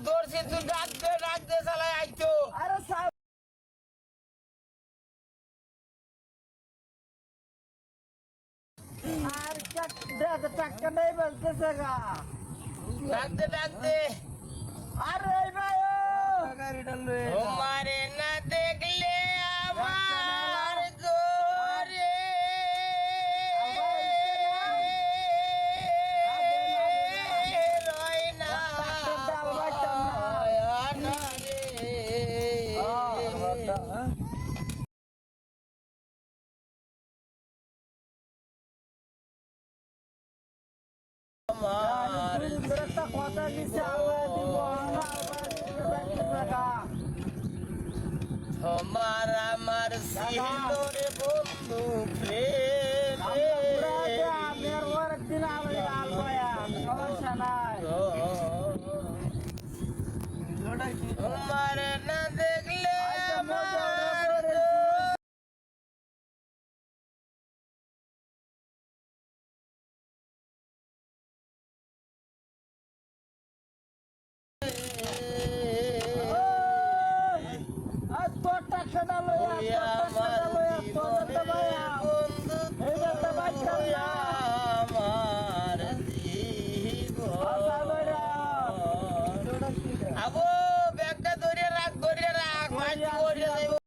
দৌড়ছি তুই ডাক দে চালাই আইতো আর টাকা নেই বলতেছে গা ডাক দে আরে ভাই তোমারে না দেখলে আমার জোরে রয় না কথা দিচ্ছে আল্লাহ দিব তোমার আমার সিন্দুরে বন্ধু প্রেম দিন সমস্যা নাই তোমার না দেখলে আমার আবো ব্যাগটা ধরিয়ে রাখ মাটি ধরিয়ে যাইব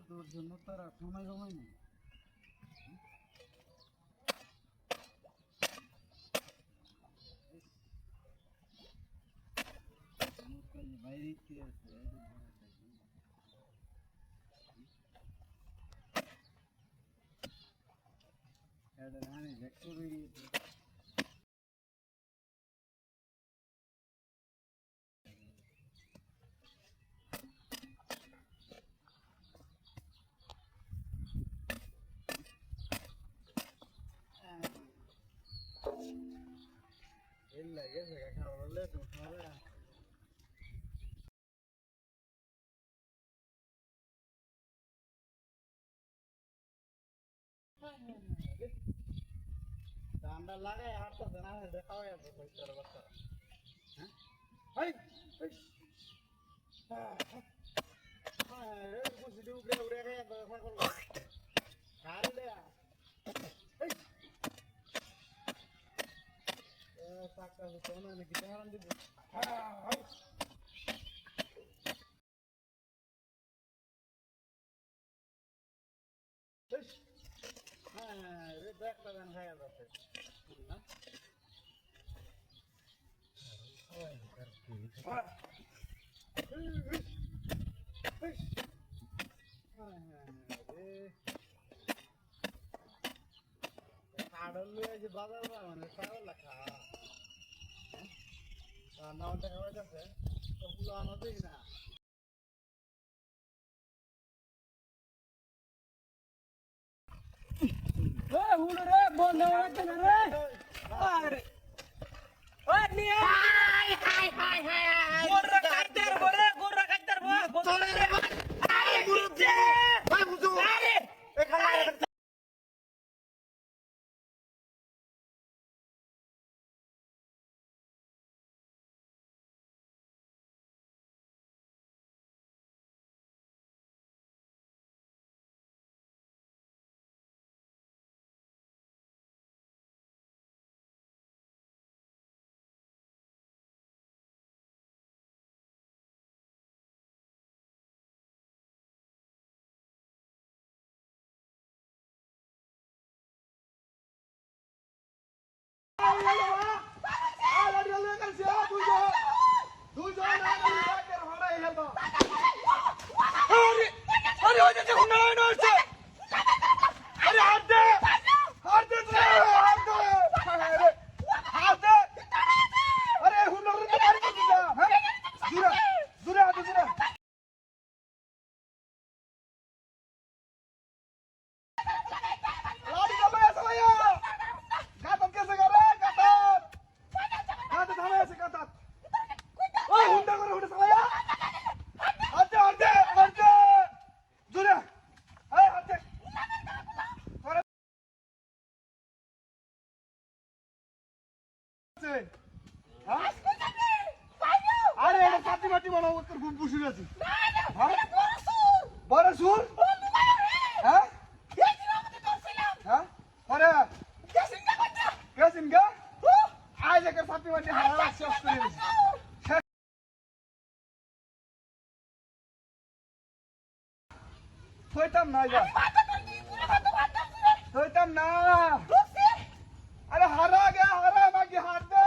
তোর জন্য তার সময় সময় নেই বাইরে কি আছে ঠান্ডা লাগে হাঁটতে না দেখাও যাবে হ্যাঁ উড়ে উড়ে দেখা করলো খাইলে টাকা হতো না নাকি টাকা দিব হ্যাঁ রে দেখটা গান খাইয়া যাচ্ছে বাজার মানে সারা লেখা নাও টাকা হইতাছে তো পুরো আমাদের না হুড়ো রে বন্ধ রাখতে না রে আরে ওই নিয়ে হাই হাই হাই হাই গোররা কাটতার বলে গোররা কাটতার বল চলে রে আরে বুঝছে ভাই বুঝু আরে এখানে আরে ওই যে হুন্না না হচ্ছে আরে হাত দে আরে হুন্না রে মারি দিছ হ্যাঁ জুরা হাত জুরা লাড়ি যাবে সালায়া গাতত কেসে করে গাতত থামে আছে গাতত ওই হুন্ডা করে হুন্ডা সালায়া হাতে জুরা এই হাতে করে হ্যাঁ আরে এটা পাটি মাটি বানাবো তোর ঘুম পুষি গেছে হ্যাঁ বড় সুর হ্যাঁ হ্যাঁ আরে কেসিন গা আজ একের পাটি মাটি হারা শেষ করে গেছে থইতাম না যা থইতাম না আরে হারা বাকি হাত দে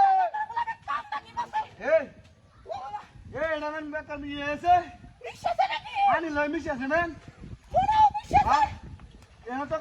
এই এটা মেন বেকার নিয়ে এসে আনি লই মিশে আছে মেন হ্যাঁ এনে তো